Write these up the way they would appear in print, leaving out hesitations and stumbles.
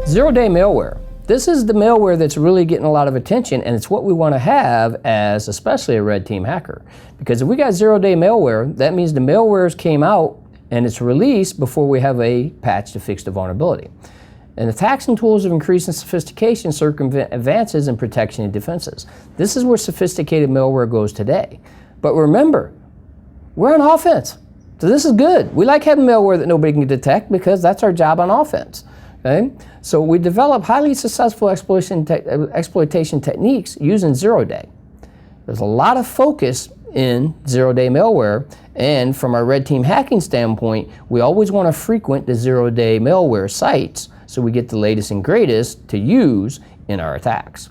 Zero-day malware. This is the malware that's really getting a lot of attention, and it's what we want to have as especially a red team hacker. Because if we got zero-day malware, that means the malwares came out and it's released before we have a patch to fix the vulnerability. And attacks and tools of increasing sophistication circumvent advances in protection and defenses. This is where sophisticated malware goes today. But remember, we're on offense. So this is good. We like having malware that nobody can detect because that's our job on offense. Okay? So we develop highly successful exploitation techniques using zero-day. There's a lot of focus in zero-day malware, and from our red team hacking standpoint, we always want to frequent the zero-day malware sites so we get the latest and greatest to use in our attacks.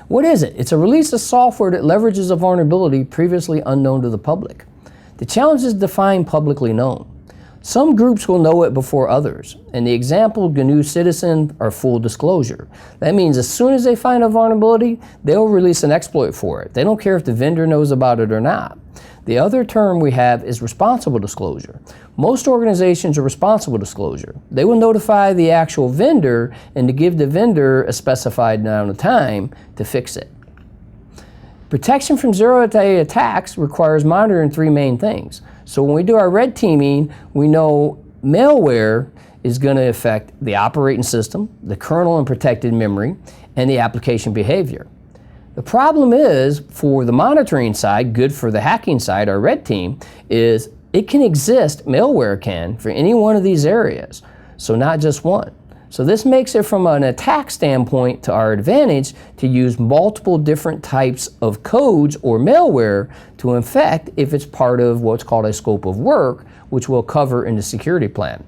What is it? It's a release of software that leverages a vulnerability previously unknown to the public. The challenge is defined publicly known. Some groups will know it before others, and the example GNU Citizen are full disclosure. That means as soon as they find a vulnerability, they'll release an exploit for it. They don't care if the vendor knows about it or not. The other term we have is responsible disclosure. Most organizations are responsible disclosure. They will notify the actual vendor and to give the vendor a specified amount of time to fix it. Protection from zero-day attacks requires monitoring three main things. So when we do our red teaming, we know malware is going to affect the operating system, the kernel and protected memory, and the application behavior. The problem is, for the monitoring side, good for the hacking side, our red team, is it can exist, malware can, for any one of these areas, so not just one. So this makes it from an attack standpoint to our advantage to use multiple different types of codes or malware to infect if it's part of what's called a scope of work, which we'll cover in the security plan.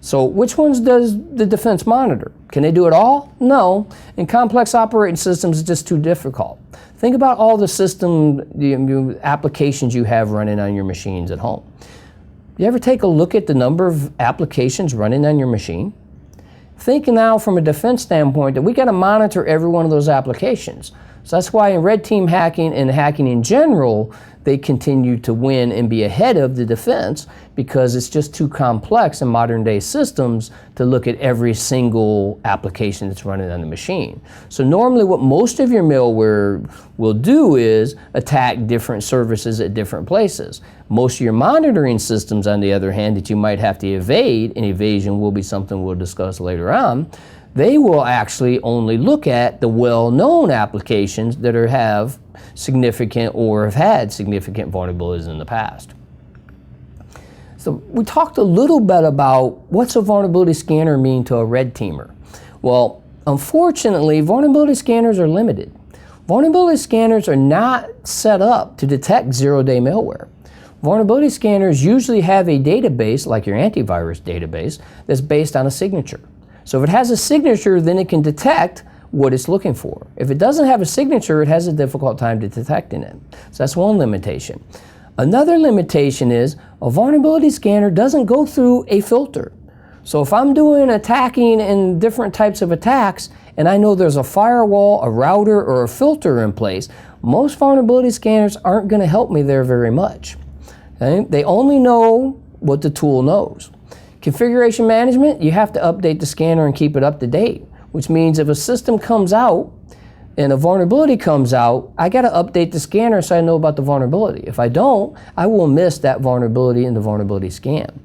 So which ones does the defense monitor? Can they do it all? No. In complex operating systems, it's just too difficult. Think about all the applications you have running on your machines at home. You ever take a look at the number of applications running on your machine? Think now from a defense standpoint that we got to monitor every one of those applications. So that's why in red team hacking and hacking in general, they continue to win and be ahead of the defense because it's just too complex in modern day systems to look at every single application that's running on the machine. So normally what most of your malware will do is attack different services at different places. Most of your monitoring systems, on the other hand, that you might have to evade, and evasion will be something we'll discuss later on, they will actually only look at the well-known applications that have significant or have had significant vulnerabilities in the past. So we talked a little bit about what's a vulnerability scanner mean to a red teamer. Well, unfortunately, vulnerability scanners are limited. Vulnerability scanners are not set up to detect zero-day malware. Vulnerability scanners usually have a database, like your antivirus database, that's based on a signature. So if it has a signature, then it can detect what it's looking for. If it doesn't have a signature, it has a difficult time detecting it. So that's one limitation. Another limitation is a vulnerability scanner doesn't go through a filter. So if I'm doing attacking and different types of attacks, and I know there's a firewall, a router, or a filter in place, most vulnerability scanners aren't going to help me there very much. Okay? They only know what the tool knows. Configuration management, you have to update the scanner and keep it up to date, which means if a system comes out and a vulnerability comes out, I got to update the scanner so I know about the vulnerability. If I don't, I will miss that vulnerability in the vulnerability scan.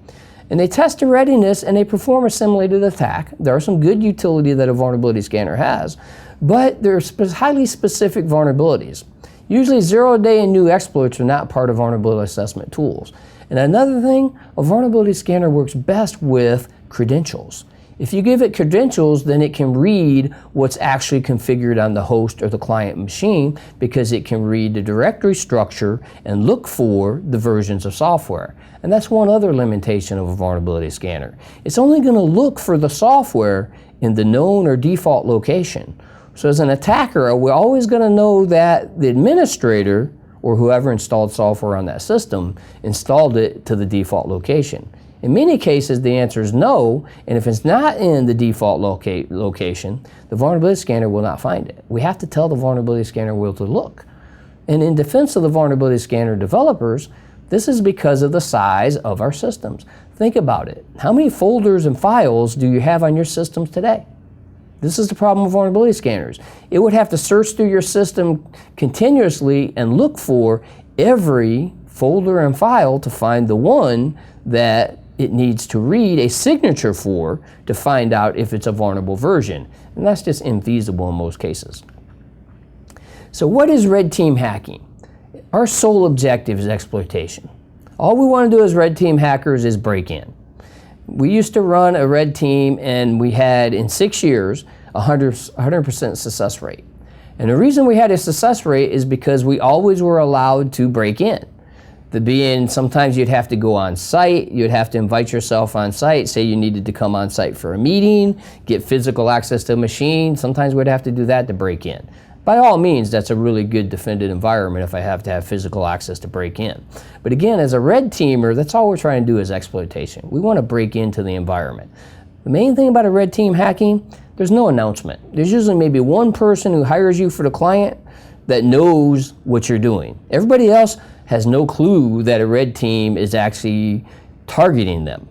And they test the readiness and they perform a simulated attack. There are some good utility that a vulnerability scanner has, but there are highly specific vulnerabilities. Usually zero-day and new exploits are not part of vulnerability assessment tools. And another thing, a vulnerability scanner works best with credentials. If you give it credentials, then it can read what's actually configured on the host or the client machine because it can read the directory structure and look for the versions of software. And that's one other limitation of a vulnerability scanner. It's only going to look for the software in the known or default location. So as an attacker, we're always going to know that the administrator or whoever installed software on that system installed it to the default location. In many cases, the answer is no, and if it's not in the default location, the vulnerability scanner will not find it. We have to tell the vulnerability scanner where to look. And in defense of the vulnerability scanner developers, this is because of the size of our systems. Think about it. How many folders and files do you have on your systems today? This is the problem with vulnerability scanners. It would have to search through your system continuously and look for every folder and file to find the one that it needs to read a signature for to find out if it's a vulnerable version. And that's just infeasible in most cases. So what is red team hacking? Our sole objective is exploitation. All we want to do as red team hackers is break in. We used to run a red team and we had in 6 years 100% success rate. And the reason we had a success rate is because we always were allowed to break in. Sometimes you'd have to go on site, you'd have to invite yourself on site, say you needed to come on site for a meeting, get physical access to a machine. Sometimes we'd have to do that to break in. By all means, that's a really good defended environment if I have to have physical access to break in. But again, as a red teamer, that's all we're trying to do is exploitation. We want to break into the environment. The main thing about a red team hacking, there's no announcement. There's usually maybe one person who hires you for the client that knows what you're doing. Everybody else has no clue that a red team is actually targeting them.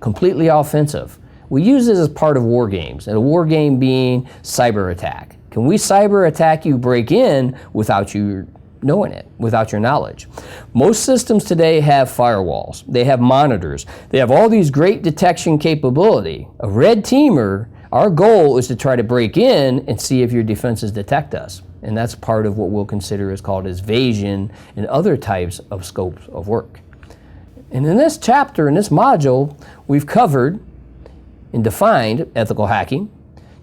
Completely offensive. We use this as part of war games, and a war game being cyber attack. Can we cyber attack you, break in, without you knowing it, without your knowledge? Most systems today have firewalls, they have monitors, they have all these great detection capability. A red teamer, our goal is to try to break in and see if your defenses detect us. And that's part of what we'll consider is called evasion and other types of scopes of work. And in this chapter, in this module, we've covered and defined ethical hacking,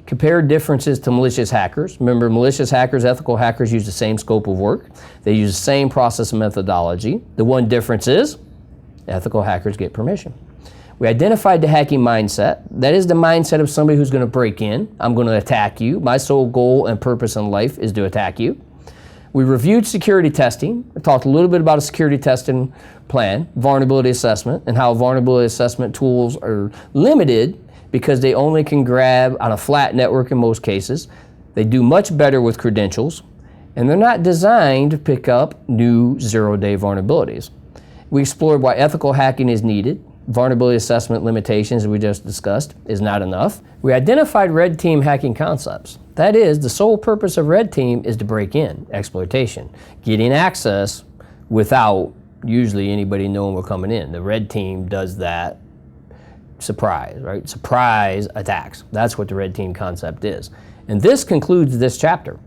compared differences to malicious hackers. Remember, malicious hackers, ethical hackers use the same scope of work. They use the same process and methodology. The one difference is ethical hackers get permission. We identified the hacking mindset. That is the mindset of somebody who's going to break in. I'm going to attack you. My sole goal and purpose in life is to attack you. We reviewed security testing. I talked a little bit about a security testing plan, vulnerability assessment, and how vulnerability assessment tools are limited because they only can grab on a flat network in most cases. They do much better with credentials, and they're not designed to pick up new zero-day vulnerabilities. We explored why ethical hacking is needed. Vulnerability assessment limitations, as we just discussed, is not enough. We identified red team hacking concepts. That is, the sole purpose of red team is to break in, exploitation, getting access without usually anybody knowing we're coming in. The red team does that surprise, right? Surprise attacks. That's what the red team concept is. And this concludes this chapter.